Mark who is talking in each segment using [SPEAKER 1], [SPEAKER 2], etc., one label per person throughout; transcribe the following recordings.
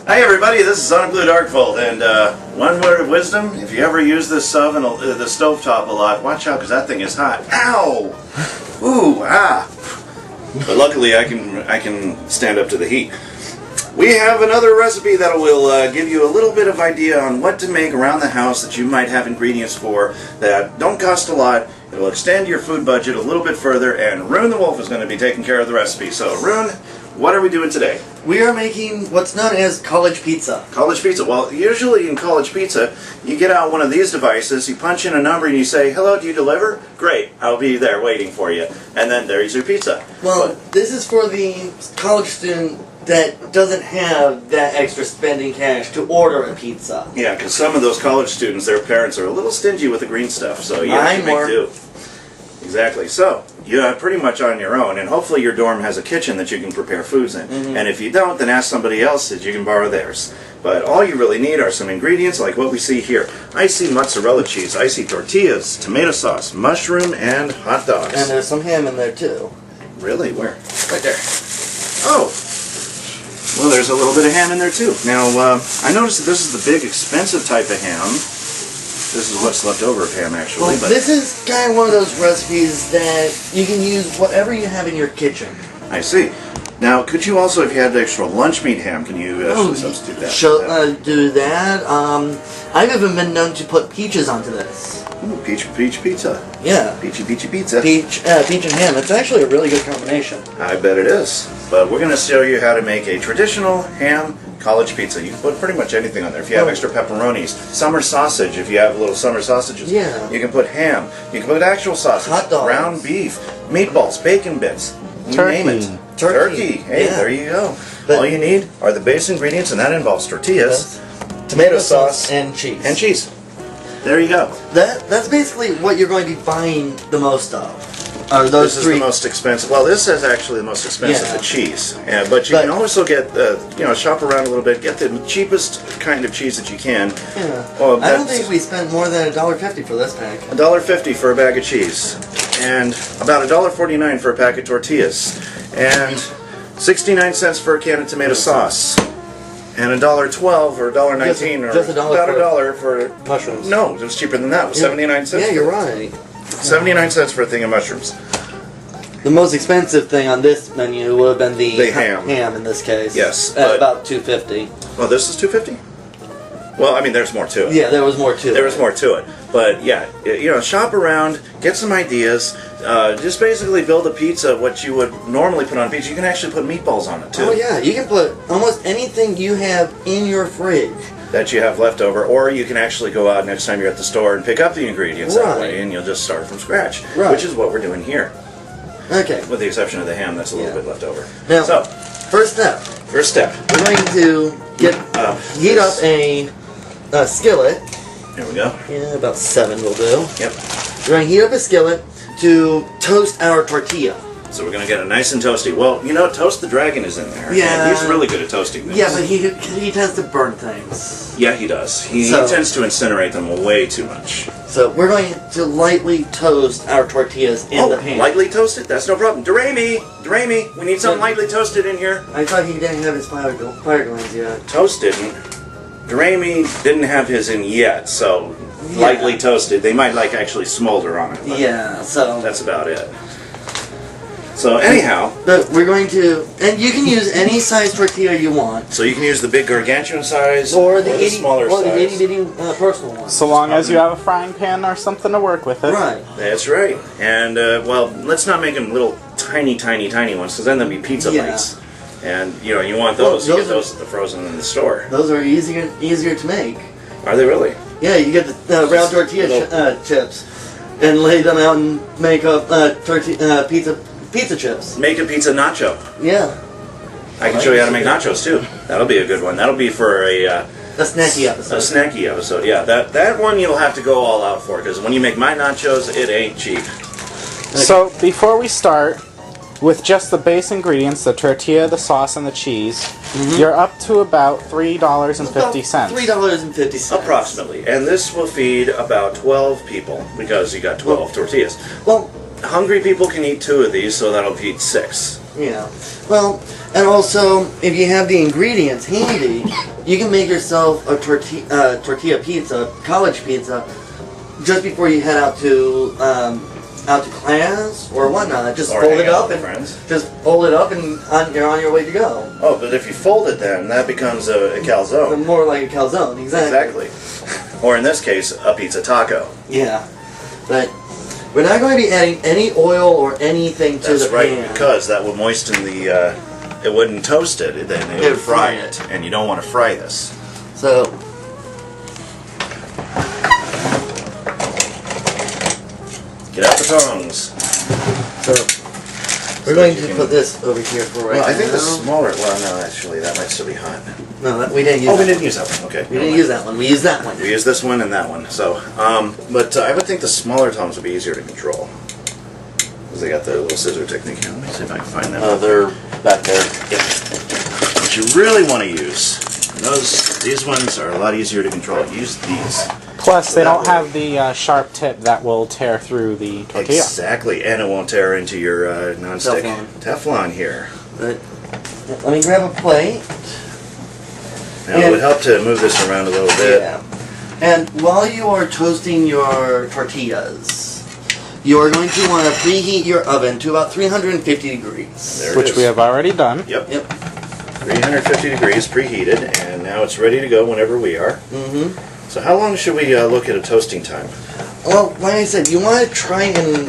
[SPEAKER 1] Hi everybody, this is SonicBlu Darkfold, and one word of wisdom: if you ever use this stove and the stovetop a lot, watch out because that thing is hot. Ow! Ooh, ah! But luckily, I can stand up to the heat. We have another recipe that will give you a little bit of idea on what to make around the house that you might have ingredients for that don't cost a lot. It will extend your food budget a little bit further, and Rune the Wolf is going to be taking care of the recipe. So, Rune, what are we doing today?
[SPEAKER 2] We are making what's known as college pizza.
[SPEAKER 1] College pizza. Well, usually in college pizza, you get out one of these devices, you punch in a number, and you say, "Hello, do you deliver?" Great, I'll be there waiting for you. And then there's your pizza.
[SPEAKER 2] Well, this is for the college student that doesn't have that extra spending cash to order a pizza.
[SPEAKER 1] Yeah, because some of those college students, their parents are a little stingy with the green stuff, so you have to make do. Exactly. So, you're pretty much on your own, and hopefully your dorm has a kitchen that you can prepare foods in. And if you don't, then ask somebody else that you can borrow theirs. But all you really need are some ingredients like what we see here. I see mozzarella cheese, I see tortillas, tomato sauce, mushroom, and hot dogs.
[SPEAKER 2] And there's some ham in there too.
[SPEAKER 1] Really? Where? Right there. Oh! Well, there's a little bit of ham in there too. Now, I noticed that this is the big, expensive type of ham. This is what's left over of ham, actually.
[SPEAKER 2] Well, this is kind of one of those recipes that you can use whatever you have in your kitchen.
[SPEAKER 1] I see. Now, could you also, if you had extra lunch meat ham, can you substitute that?
[SPEAKER 2] Do that. I've even been known to put peaches onto this.
[SPEAKER 1] Ooh, peach pizza.
[SPEAKER 2] Yeah.
[SPEAKER 1] Peachy pizza.
[SPEAKER 2] Peach and ham. It's actually a really good combination.
[SPEAKER 1] I bet it is. But we're going to show you how to make a traditional ham college pizza. You can put pretty much anything on there. If you have extra pepperonis, summer sausage, if you have little summer sausages, you can put ham. You can put actual sausage,
[SPEAKER 2] hot dogs,
[SPEAKER 1] ground beef, meatballs, bacon bits, you name it. Turkey. Hey, there you go. All you need are the base ingredients, and that involves tortillas, tomato sauce,
[SPEAKER 2] and cheese.
[SPEAKER 1] There you go.
[SPEAKER 2] That's basically what you're going to be buying the most of. Those
[SPEAKER 1] this is
[SPEAKER 2] three.
[SPEAKER 1] the most expensive. Well, this is actually the most expensive, the cheese. But you can also get, shop around a little bit, get the cheapest kind of cheese that you can.
[SPEAKER 2] Yeah.
[SPEAKER 1] Well,
[SPEAKER 2] I don't think we spent more than $1.50 for this pack.
[SPEAKER 1] $1.50 for a bag of cheese, and about $1.49 for a pack of tortillas, and 69 cents for a can of tomato sauce, and $1.12 or $1.19 or
[SPEAKER 2] just
[SPEAKER 1] about $1 for
[SPEAKER 2] mushrooms.
[SPEAKER 1] No, it was cheaper than that. It was 79 cents.
[SPEAKER 2] Yeah, you're right.
[SPEAKER 1] 79 cents for a thing of mushrooms.
[SPEAKER 2] The most expensive thing on this menu would have been the
[SPEAKER 1] ham.
[SPEAKER 2] Ham in this case.
[SPEAKER 1] Yes,
[SPEAKER 2] at about $2.50.
[SPEAKER 1] Oh, this is $2.50. Well, I mean, there's more to it.
[SPEAKER 2] Yeah, there was more to it.
[SPEAKER 1] There was more to it, but yeah, shop around, get some ideas. Just basically build a pizza. What you would normally put on pizza, you can actually put meatballs on it too.
[SPEAKER 2] Oh yeah, you can put almost anything you have in your fridge
[SPEAKER 1] that you have left over, or you can actually go out next time you're at the store and pick up the ingredients that way, and you'll just start from scratch, which is what we're doing here.
[SPEAKER 2] Okay.
[SPEAKER 1] With the exception of the ham, that's a little bit left over.
[SPEAKER 2] Now,
[SPEAKER 1] so,
[SPEAKER 2] first step.
[SPEAKER 1] We're
[SPEAKER 2] going to heat up a skillet.
[SPEAKER 1] Here we go.
[SPEAKER 2] Yeah, about 7 will do.
[SPEAKER 1] Yep.
[SPEAKER 2] We're going to heat up a skillet to toast our tortilla.
[SPEAKER 1] So we're going to get it nice and toasty. Well, Toast the Dragon is in there.
[SPEAKER 2] Yeah.
[SPEAKER 1] And he's really good at toasting things.
[SPEAKER 2] Yeah, but he tends to burn things.
[SPEAKER 1] Yeah, he does. He tends to incinerate them way too much.
[SPEAKER 2] So we're going to lightly toast our tortillas in the pan.
[SPEAKER 1] Lightly toasted? That's no problem. Doremi, we need something lightly toasted in here.
[SPEAKER 2] I thought he didn't have his fire glands yet.
[SPEAKER 1] Toast didn't. Doremi didn't have his in yet, so lightly toasted. They might actually smolder on it.
[SPEAKER 2] Yeah, so
[SPEAKER 1] that's about it. So anyhow,
[SPEAKER 2] but we're going to, and you can use any size tortilla you want.
[SPEAKER 1] So you can use the big gargantuan size,
[SPEAKER 2] or the
[SPEAKER 1] smaller size,
[SPEAKER 2] or the itty bitty personal one.
[SPEAKER 3] So long as you have a frying pan or something to work with it.
[SPEAKER 2] Right.
[SPEAKER 1] That's right. And well, let's not make them little tiny ones, because then they'll be pizza bites. And you want those. You get those frozen in the store.
[SPEAKER 2] Those are easier to make.
[SPEAKER 1] Are they really?
[SPEAKER 2] Yeah, you get the round tortilla chips, and lay them out and make a pizza chips.
[SPEAKER 1] Make a pizza nacho.
[SPEAKER 2] Yeah.
[SPEAKER 1] I can show you how to make nachos too. That'll be a good one. That'll be for a
[SPEAKER 2] snacky episode.
[SPEAKER 1] A snacky episode, yeah. That one you'll have to go all out for, because when you make my nachos, it ain't cheap.
[SPEAKER 3] So before we start, with just the base ingredients, the tortilla, the sauce, and the cheese, you're up to about $3.50.
[SPEAKER 2] $3.50.
[SPEAKER 1] Approximately. And this will feed about 12 people, because you got 12 tortillas.
[SPEAKER 2] Well,
[SPEAKER 1] hungry people can eat 2 of these, so that'll feed 6.
[SPEAKER 2] Yeah. Well, And also, if you have the ingredients handy, you can make yourself a tortilla pizza, college pizza, just before you head out to class or whatnot. Just
[SPEAKER 1] Or
[SPEAKER 2] fold
[SPEAKER 1] hang
[SPEAKER 2] it
[SPEAKER 1] out
[SPEAKER 2] up
[SPEAKER 1] with
[SPEAKER 2] and
[SPEAKER 1] friends.
[SPEAKER 2] just fold it up, and you're on your way to go.
[SPEAKER 1] Oh, but if you fold it, then that becomes a calzone.
[SPEAKER 2] More like a calzone, exactly.
[SPEAKER 1] Exactly. Or in this case, a pizza taco.
[SPEAKER 2] Yeah, but we're not going to be adding any oil or anything to
[SPEAKER 1] That's
[SPEAKER 2] the
[SPEAKER 1] right,
[SPEAKER 2] pan.
[SPEAKER 1] because that would moisten the. It wouldn't toast it, then it would fry it, and you don't want to fry this.
[SPEAKER 2] So,
[SPEAKER 1] Get out the tongs.
[SPEAKER 2] so we're going to put this over here for right now.
[SPEAKER 1] Well, I think the smaller. Well, no, actually, that might still be hot.
[SPEAKER 2] No, we didn't use.
[SPEAKER 1] Oh,
[SPEAKER 2] that
[SPEAKER 1] we didn't
[SPEAKER 2] one.
[SPEAKER 1] use that one. Okay.
[SPEAKER 2] We didn't use that one. We used that one.
[SPEAKER 1] We used this one and that one. So, but I would think the smaller tongs would be easier to control. Because they got the little scissor technique here. Let me see if I can find them.
[SPEAKER 2] They're back there.
[SPEAKER 1] Yeah. What you really want to use, these ones are a lot easier to control. Use these.
[SPEAKER 3] Plus, they don't have the sharp tip that will tear through the tortilla.
[SPEAKER 1] Exactly, and it won't tear into your non-stick Teflon here.
[SPEAKER 2] But, let me grab a plate.
[SPEAKER 1] Now it would help to move this around a little bit.
[SPEAKER 2] Yeah. And while you are toasting your tortillas, you are going to want to preheat your oven to about 350 degrees.
[SPEAKER 1] There it
[SPEAKER 3] Which
[SPEAKER 1] is.
[SPEAKER 3] we have already done.
[SPEAKER 1] Yep.
[SPEAKER 2] Yep.
[SPEAKER 1] 350 degrees preheated, and now it's ready to go whenever we are.
[SPEAKER 2] Mm-hmm.
[SPEAKER 1] So how long should we look at a toasting time?
[SPEAKER 2] Well, like I said, you want to try and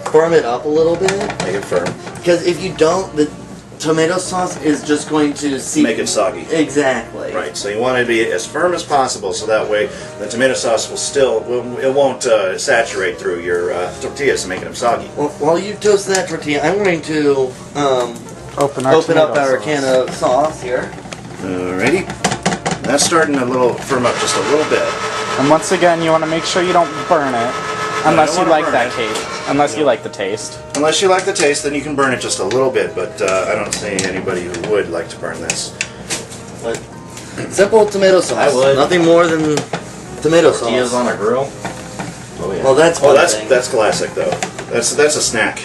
[SPEAKER 2] firm it up a little bit.
[SPEAKER 1] Make it firm.
[SPEAKER 2] Because if you don't, the tomato sauce is just going to seep.
[SPEAKER 1] Make it soggy.
[SPEAKER 2] Exactly.
[SPEAKER 1] Right, so you want it to be as firm as possible, so that way the tomato sauce will it won't saturate through your tortillas and make them soggy.
[SPEAKER 2] Well, while you toast that tortilla, I'm going to
[SPEAKER 3] Open
[SPEAKER 2] open
[SPEAKER 3] tomato
[SPEAKER 2] up our
[SPEAKER 3] sauce.
[SPEAKER 2] can of sauce here.
[SPEAKER 1] Alrighty. That's starting to firm up just a little bit.
[SPEAKER 3] And once again, you want to make sure you don't burn it, unless
[SPEAKER 1] don't
[SPEAKER 3] you
[SPEAKER 1] wanna
[SPEAKER 3] like
[SPEAKER 1] burn
[SPEAKER 3] that
[SPEAKER 1] it.
[SPEAKER 3] cake. Unless you like the taste.
[SPEAKER 1] Unless you like the taste, then you can burn it just a little bit, but I don't see anybody who would like to burn this.
[SPEAKER 2] But simple tomato sauce.
[SPEAKER 4] I would.
[SPEAKER 2] Nothing more than tomato
[SPEAKER 4] Tortillas
[SPEAKER 2] sauce.
[SPEAKER 4] on a grill. Oh yeah.
[SPEAKER 2] Well, that's
[SPEAKER 1] Oh,
[SPEAKER 2] one
[SPEAKER 1] that's
[SPEAKER 2] thing.
[SPEAKER 1] classic though. That's a snack.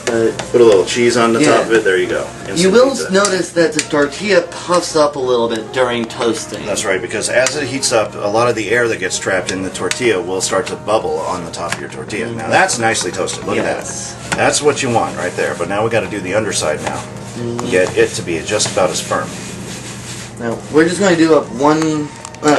[SPEAKER 2] But
[SPEAKER 1] Put a little cheese on the
[SPEAKER 2] Yeah.
[SPEAKER 1] top of it. There you go. Instant
[SPEAKER 2] you will
[SPEAKER 1] pizza.
[SPEAKER 2] notice that the tortilla puffs up a little bit during toasting.
[SPEAKER 1] That's right, because as it heats up, a lot of the air that gets trapped in the tortilla will start to bubble on the top of your tortilla. Now that's nicely toasted. Look
[SPEAKER 2] Yes.
[SPEAKER 1] at that. That's what you want right there. But now we got to do the underside now. Get it to be just about as firm.
[SPEAKER 2] Now we're just going to do up one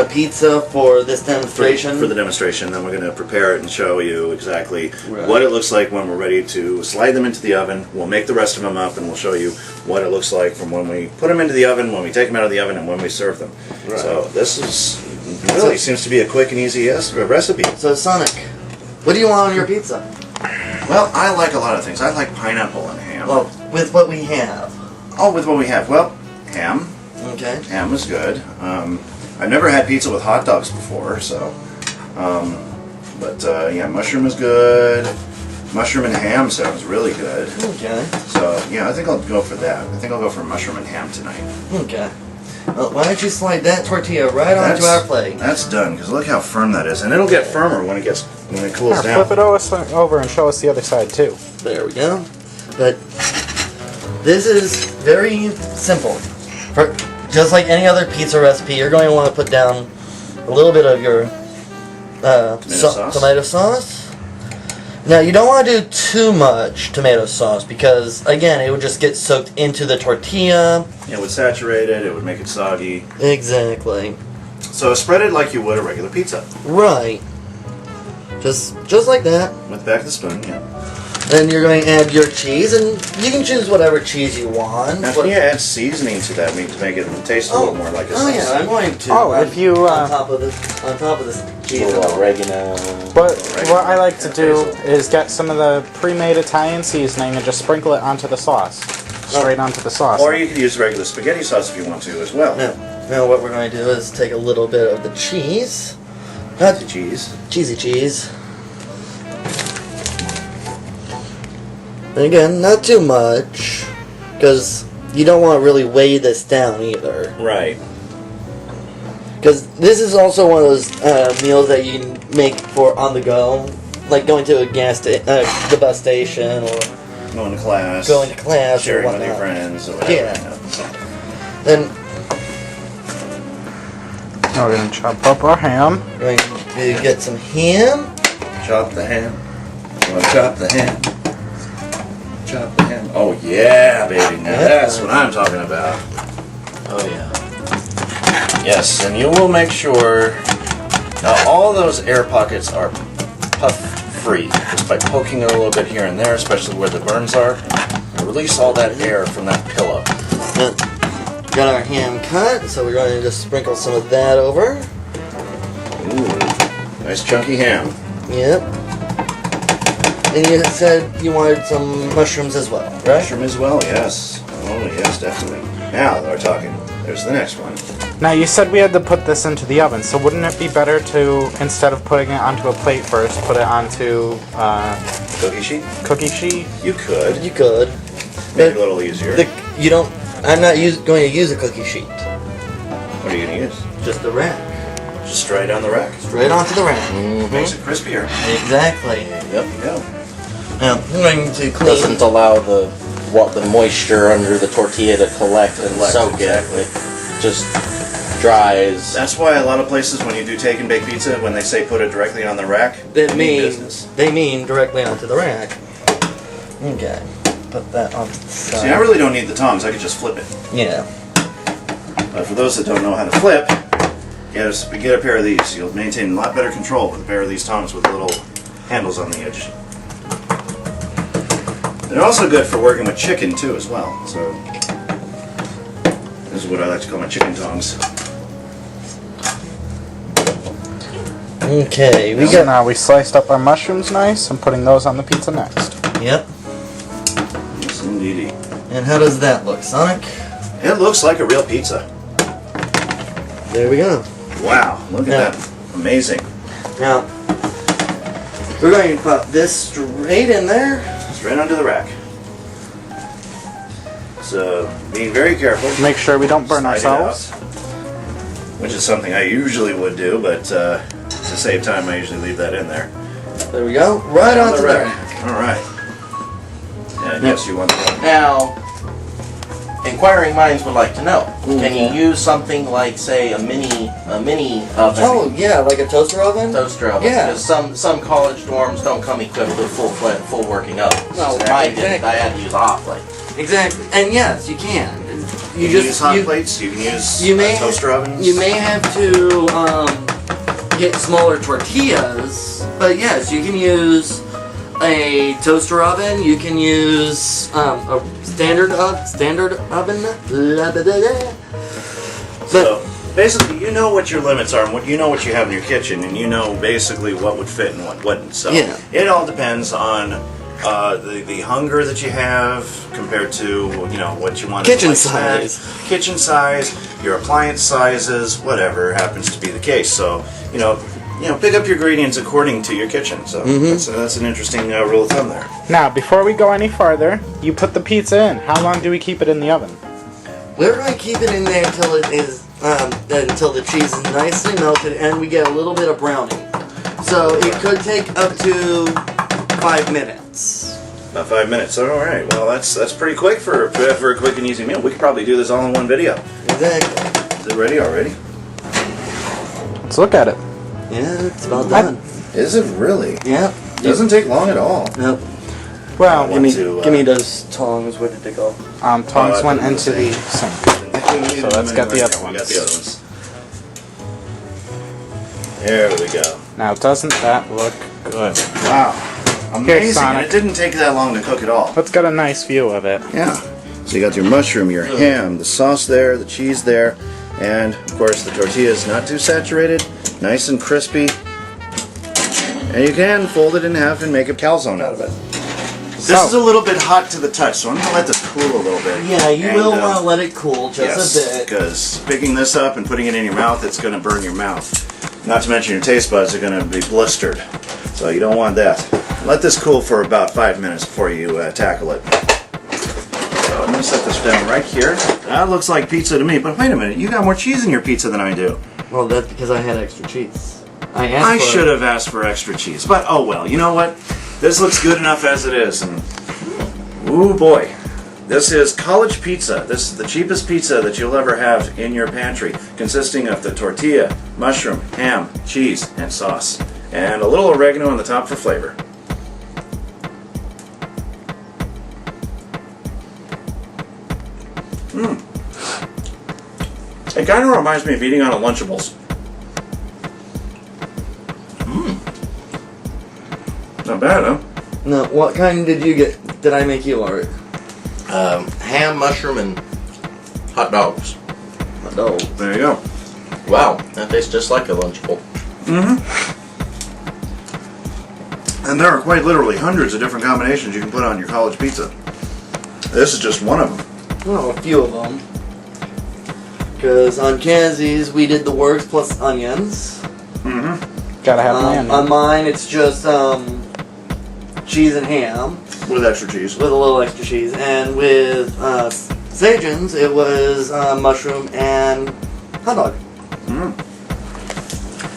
[SPEAKER 2] pizza for this demonstration.
[SPEAKER 1] For the demonstration, then we're going to prepare it and show you exactly
[SPEAKER 2] Right.
[SPEAKER 1] what it looks like when we're ready to slide them into the oven. We'll make the rest of them up and we'll show you what it looks like from when we put them into the oven, when we take them out of the oven, and when we serve them.
[SPEAKER 2] Right.
[SPEAKER 1] So this is really seems to be a quick and easy recipe.
[SPEAKER 2] So Sonic, what do you want on your pizza?
[SPEAKER 1] Well, I like a lot of things. I like pineapple and ham.
[SPEAKER 2] Well, with what we have.
[SPEAKER 1] Oh, with what we have. Well, ham.
[SPEAKER 2] Okay.
[SPEAKER 1] Ham is good. I've never had pizza with hot dogs before, so. But yeah, mushroom is good. Mushroom and ham sounds really good.
[SPEAKER 2] Okay.
[SPEAKER 1] So yeah, I think I'll go for that. I think I'll go for mushroom and ham tonight.
[SPEAKER 2] Okay. Well, why don't you slide that tortilla right onto our plate?
[SPEAKER 1] That's done, because look how firm that is, and it'll get firmer when it cools
[SPEAKER 3] Here,
[SPEAKER 1] down.
[SPEAKER 3] flip it over and show us the other side too.
[SPEAKER 2] There we go. But this is very simple. Just like any other pizza recipe, you're going to want to put down a little bit of your tomato sauce. Now, you don't want to do too much tomato sauce because, again, it would just get soaked into the tortilla.
[SPEAKER 1] It would saturate it, it would make it soggy.
[SPEAKER 2] Exactly.
[SPEAKER 1] So spread it like you would a regular pizza.
[SPEAKER 2] Right. Just like that.
[SPEAKER 1] With the back of the spoon, yeah.
[SPEAKER 2] Then you're going to add your cheese, and you can choose whatever cheese you want.
[SPEAKER 1] Now, can you add seasoning to that meat to make it taste a little more like a sauce?
[SPEAKER 2] Oh yeah, I'm going to.
[SPEAKER 3] Oh, if you,
[SPEAKER 2] on top of this cheese.
[SPEAKER 4] A little oregano.
[SPEAKER 3] What I like to do is get some of the pre-made Italian seasoning and just sprinkle it onto the sauce. Straight onto the sauce.
[SPEAKER 1] Or you could use regular spaghetti sauce if you want to as well.
[SPEAKER 2] Now what we're going to do is take a little bit of the cheese.
[SPEAKER 1] The cheese.
[SPEAKER 2] Cheesy cheese. And again, not too much, because you don't want to really weigh this down either.
[SPEAKER 1] Right.
[SPEAKER 2] Because this is also one of those meals that you make for on the go, like going to a the bus station or
[SPEAKER 1] Going to class.
[SPEAKER 2] going to class, or
[SPEAKER 1] Sharing with
[SPEAKER 2] whatnot.
[SPEAKER 1] your friends, or whatever.
[SPEAKER 2] Yeah.
[SPEAKER 1] You know.
[SPEAKER 2] Then
[SPEAKER 3] Now we're gonna chop up our ham.
[SPEAKER 2] we're going to get some ham.
[SPEAKER 1] Chop the ham. You want to chop the ham? Chop the ham. Oh yeah, baby. Now
[SPEAKER 2] Yeah.
[SPEAKER 1] that's what I'm talking about. Oh yeah. Yes, and you will make sure. Now all those air pockets are puff-free, just by poking it a little bit here and there, especially where the burns are. And release all that air from that pillow.
[SPEAKER 2] Got our ham cut, so we're going to just sprinkle some of that over.
[SPEAKER 1] Ooh, nice chunky ham.
[SPEAKER 2] Yep. And you said you wanted some mushrooms as well, right?
[SPEAKER 1] Mushroom as well, yes. Oh yes, definitely. Now we're talking. There's the next one.
[SPEAKER 3] Now you said we had to put this into the oven, so wouldn't it be better to, instead of putting it onto a plate first, put it onto
[SPEAKER 1] Cookie sheet?
[SPEAKER 3] cookie sheet?
[SPEAKER 1] You could.
[SPEAKER 2] You could.
[SPEAKER 1] Make it a little easier.
[SPEAKER 2] You don't. I'm not going to use a cookie sheet.
[SPEAKER 1] What are you going to use?
[SPEAKER 2] Just the rack.
[SPEAKER 1] Just straight on the rack.
[SPEAKER 2] Straight onto the rack.
[SPEAKER 1] Makes it crispier.
[SPEAKER 2] Exactly.
[SPEAKER 1] Yep, you go.
[SPEAKER 2] Now I'm going to clean.
[SPEAKER 4] Doesn't allow the moisture under the tortilla to collect and
[SPEAKER 1] Collect,
[SPEAKER 4] soak
[SPEAKER 1] exactly.
[SPEAKER 4] it. Just dries.
[SPEAKER 1] That's why a lot of places when you do take and bake pizza, when they say put it directly on the rack,
[SPEAKER 2] They
[SPEAKER 1] mean
[SPEAKER 2] mean
[SPEAKER 1] business.
[SPEAKER 2] they mean directly onto the rack. Okay. Put that on the side.
[SPEAKER 1] See, I really don't need the tongs. I could just flip it.
[SPEAKER 2] Yeah.
[SPEAKER 1] But for those that don't know how to flip, get a pair of these. You'll maintain a lot better control with a pair of these tongs with little handles on the edge. They're also good for working with chicken too as well. So this is what I like to call my chicken tongs.
[SPEAKER 2] Okay. We
[SPEAKER 3] So
[SPEAKER 2] got.
[SPEAKER 3] now we sliced up our mushrooms nice and putting those on the pizza next.
[SPEAKER 2] Yep.
[SPEAKER 1] Yes, indeedy.
[SPEAKER 2] And how does that look, Sonic?
[SPEAKER 1] It looks like a real pizza.
[SPEAKER 2] There we go.
[SPEAKER 1] Wow, look
[SPEAKER 2] Yeah.
[SPEAKER 1] at that. Amazing.
[SPEAKER 2] Now we're going to put this straight in there.
[SPEAKER 1] Straight onto the rack. So, being very careful.
[SPEAKER 3] Make sure we don't burn
[SPEAKER 1] Slide it
[SPEAKER 3] ourselves.
[SPEAKER 1] out, which is something I usually would do, but to save time, I usually leave that in there.
[SPEAKER 2] There we go. Right onto the rack.
[SPEAKER 1] Alright. And yes, you want that.
[SPEAKER 4] Now, inquiring minds would like to know: can you use something like, say, a mini oven?
[SPEAKER 2] Oh yeah, like a toaster oven.
[SPEAKER 4] Toaster oven.
[SPEAKER 2] Yeah.
[SPEAKER 4] Because some college dorms don't come equipped with full working ovens.
[SPEAKER 2] No,
[SPEAKER 4] Mine didn't.
[SPEAKER 2] exactly.
[SPEAKER 4] I had to use a hot plate.
[SPEAKER 2] Exactly. And yes, you can.
[SPEAKER 1] You can use hot plates, you can use
[SPEAKER 2] you may-
[SPEAKER 1] toaster ovens.
[SPEAKER 2] You may have to get smaller tortillas, but yes, you can use a toaster oven. You can use a standard oven. Blah, blah, blah, blah.
[SPEAKER 1] So, basically, you know what your limits are, and you know what you have in your kitchen, and you know basically what would fit and what wouldn't. So,
[SPEAKER 2] Yeah.
[SPEAKER 1] it all depends on the hunger that you have compared to what you want.
[SPEAKER 2] Kitchen
[SPEAKER 1] as a light
[SPEAKER 2] size.
[SPEAKER 1] snack, kitchen size, your appliance sizes, whatever happens to be the case. So, pick up your ingredients according to your kitchen. So that's an interesting rule of thumb there.
[SPEAKER 3] Now, before we go any farther, you put the pizza in. How long do we keep it in the oven?
[SPEAKER 2] We're going to keep it in there until it is until the cheese is nicely melted and we get a little bit of browning. So it could take up to 5 minutes.
[SPEAKER 1] About 5 minutes. All right. Well, that's pretty quick for a quick and easy meal. We could probably do this all in one video.
[SPEAKER 2] Exactly.
[SPEAKER 1] Is it ready already?
[SPEAKER 3] Let's look at it.
[SPEAKER 2] Yeah, it's about done.
[SPEAKER 1] Is it really?
[SPEAKER 2] Yep.
[SPEAKER 1] Doesn't take long at all.
[SPEAKER 2] Nope.
[SPEAKER 3] Well,
[SPEAKER 1] Give me-
[SPEAKER 2] Give me those tongs. Where did they go?
[SPEAKER 3] tongs
[SPEAKER 1] I
[SPEAKER 3] went
[SPEAKER 1] didn't
[SPEAKER 3] into the
[SPEAKER 1] say.
[SPEAKER 3] sink. So let's get the other
[SPEAKER 1] We got
[SPEAKER 3] ones.
[SPEAKER 1] the other ones. There we go.
[SPEAKER 3] Now, doesn't that look good?
[SPEAKER 1] Wow. Amazing.
[SPEAKER 3] Sonic.
[SPEAKER 1] And it didn't take that long to cook at all.
[SPEAKER 3] Let's get a nice view of it.
[SPEAKER 1] Yeah. So you got your mushroom, your ham, the sauce there, the cheese there, and of course the tortilla is not too saturated, nice and crispy. And you can fold it in half and make a calzone out of it. This is a little bit hot to the touch, so I'm going to let this cool a little bit.
[SPEAKER 2] Yeah, you
[SPEAKER 1] And,
[SPEAKER 2] will want to let it cool just
[SPEAKER 1] yes,
[SPEAKER 2] a bit.
[SPEAKER 1] because picking this up and putting it in your mouth, it's going to burn your mouth. Not to mention your taste buds are going to be blistered. So you don't want that. Let this cool for about 5 minutes before you tackle it. So I'm going to set this down right here. That looks like pizza to me, but wait a minute, you got more cheese in your pizza than I do.
[SPEAKER 2] Well, that's because I had extra cheese. I
[SPEAKER 1] I should have asked for extra cheese, but oh well. You know what? This looks good enough as it is. And Ooh boy. This is college pizza. This is the cheapest pizza that you'll ever have in your pantry, consisting of the tortilla, mushroom, ham, cheese, and sauce. And a little oregano on the top for flavor. It kind of reminds me of eating on a Lunchables. Not bad, huh?
[SPEAKER 2] No, what kind did you get? Did I make you, Art?
[SPEAKER 4] Ham, mushroom, and hot dogs.
[SPEAKER 2] No.
[SPEAKER 1] There you go.
[SPEAKER 4] Wow, that tastes just like a Lunchable.
[SPEAKER 1] And there are quite literally hundreds of different combinations you can put on your college pizza. This is just one of them.
[SPEAKER 2] Well, a few of them. Because on Kenzie's, we did the works plus onions.
[SPEAKER 3] Gotta have my onion.
[SPEAKER 2] On mine, it's just cheese and ham
[SPEAKER 1] With extra cheese.
[SPEAKER 2] with a little extra cheese. And with Sajan's, it was mushroom and hot dog.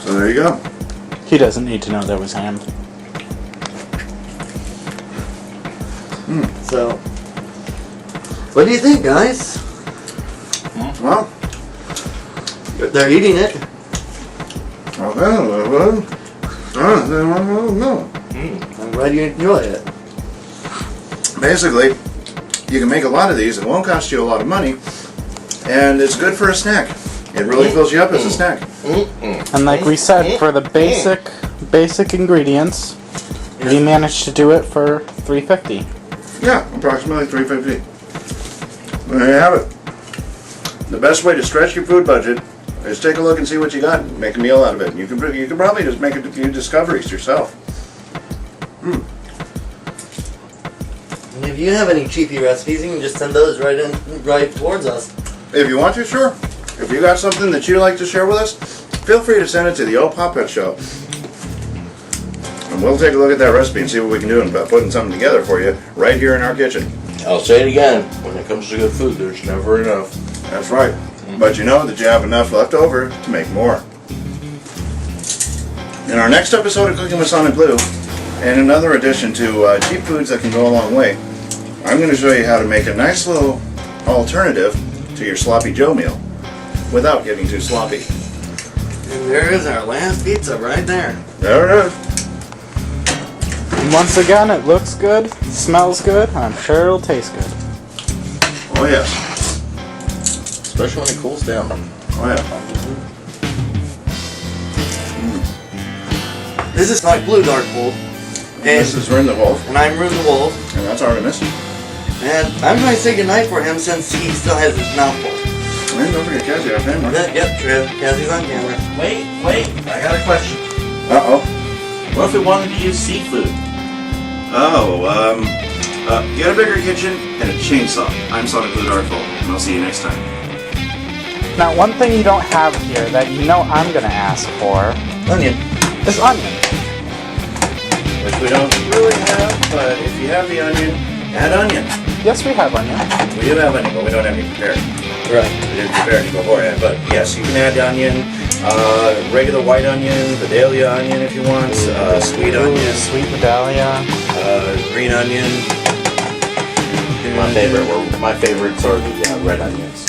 [SPEAKER 1] So there you go.
[SPEAKER 3] He doesn't need to know there was ham.
[SPEAKER 2] So, what do you think, guys?
[SPEAKER 1] Well,
[SPEAKER 2] They're eating it. I'm glad you enjoy it.
[SPEAKER 1] basically, you can make a lot of these. It won't cost you a lot of money. And it's good for a snack. It really fills you up as a snack.
[SPEAKER 3] And like we said, for the basic ingredients, we managed to do it for $3.50.
[SPEAKER 1] Yeah, approximately $3.50. There you have it. The best way to stretch your food budget is take a look and see what you got and make a meal out of it. You can probably just make a few discoveries yourself.
[SPEAKER 2] And if you have any cheapy recipes, you can just send those right towards us.
[SPEAKER 1] If you want to, sure. If you got something that you'd like to share with us, feel free to send it to the Old Pop Pet Show. And we'll take a look at that recipe and see what we can do about putting something together for you right here in our kitchen.
[SPEAKER 4] I'll say it again. When it comes to good food, there's never enough.
[SPEAKER 1] That's right. But you know that you have enough left over to make more. In our next episode of Cooking with SonicBlu, and another addition to cheap foods that can go a long way, I'm going to show you how to make a nice little alternative to your Sloppy Joe meal without getting too sloppy.
[SPEAKER 2] And there is our last pizza right there.
[SPEAKER 1] There it is.
[SPEAKER 3] And once again, it looks good, smells good, and I'm sure it'll taste good.
[SPEAKER 1] Oh yes.
[SPEAKER 4] Especially when it cools down.
[SPEAKER 1] Oh yeah.
[SPEAKER 2] This is SonicBlu Dark Wolf.
[SPEAKER 1] This is Rin the Wolf,
[SPEAKER 2] And I'm Rune the Wolf.
[SPEAKER 1] and that's Artemis.
[SPEAKER 2] And I'm going to say goodnight for him since he still has his mouth full.
[SPEAKER 1] And don't forget Cassie, our family.
[SPEAKER 2] Yep, true. Cassie's on camera.
[SPEAKER 4] Wait, I got a question.
[SPEAKER 1] Uh-oh.
[SPEAKER 4] What if we wanted to use seafood?
[SPEAKER 1] Get a bigger kitchen and a chainsaw. I'm SonicBlu Darkful, and I'll see you next time.
[SPEAKER 3] Now, one thing you don't have here that you know I'm gonna ask for
[SPEAKER 2] Onion.
[SPEAKER 3] is onion.
[SPEAKER 1] Which we don't really have, but if you have the onion, add onion.
[SPEAKER 3] Yes, we have onion.
[SPEAKER 1] We do have onion, but we don't have any prepared.
[SPEAKER 2] Right.
[SPEAKER 1] We didn't prepare any beforehand, but yes, you can add onion, regular white onion, Vidalia onion if you want, sweet onion,
[SPEAKER 3] Sweet Vidalia.
[SPEAKER 1] green onion.
[SPEAKER 4] My favorites are the red onions.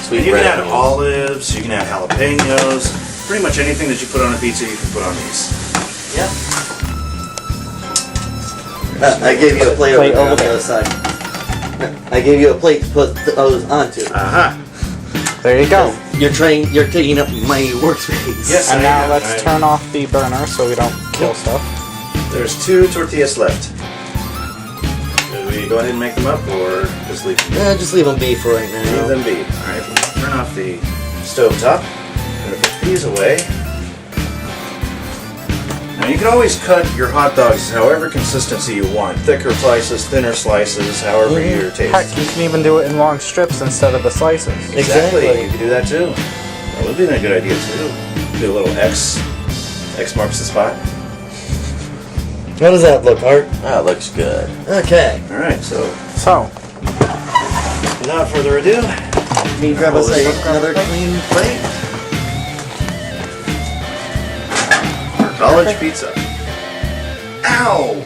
[SPEAKER 4] Sweet
[SPEAKER 1] And you
[SPEAKER 4] red
[SPEAKER 1] can add
[SPEAKER 4] onions.
[SPEAKER 1] olives, you can add jalapenos, pretty much anything that you put on a pizza you can put on these.
[SPEAKER 2] Yep. I gave you a plate over there on the other side. I gave you a plate to put those onto.
[SPEAKER 1] Aha!
[SPEAKER 3] There you go.
[SPEAKER 2] You're taking up my workspace.
[SPEAKER 1] Yes,
[SPEAKER 3] And
[SPEAKER 1] I
[SPEAKER 3] now
[SPEAKER 1] am.
[SPEAKER 3] let's turn off the burner so we don't kill stuff.
[SPEAKER 1] There's 2 tortillas left. Should we go ahead and make them up, or just leave them?
[SPEAKER 2] Yeah, just leave them be for right
[SPEAKER 1] Leave
[SPEAKER 2] now.
[SPEAKER 1] them be. Alright, turn off the stove top. I'm gonna put these away. Now you can always cut your hot dogs however consistency you want. Thicker slices, thinner slices, however your taste.
[SPEAKER 3] Heck, you can even do it in long strips instead of the slices.
[SPEAKER 1] Exactly, you can do that too. That would be a good idea too. Do a little X. X marks the spot.
[SPEAKER 2] How does that look, Art?
[SPEAKER 4] That looks good.
[SPEAKER 2] Okay.
[SPEAKER 1] Alright, so
[SPEAKER 3] So,
[SPEAKER 1] without further ado,
[SPEAKER 2] Can you grab us another clean plate?
[SPEAKER 1] college pizza. Ow!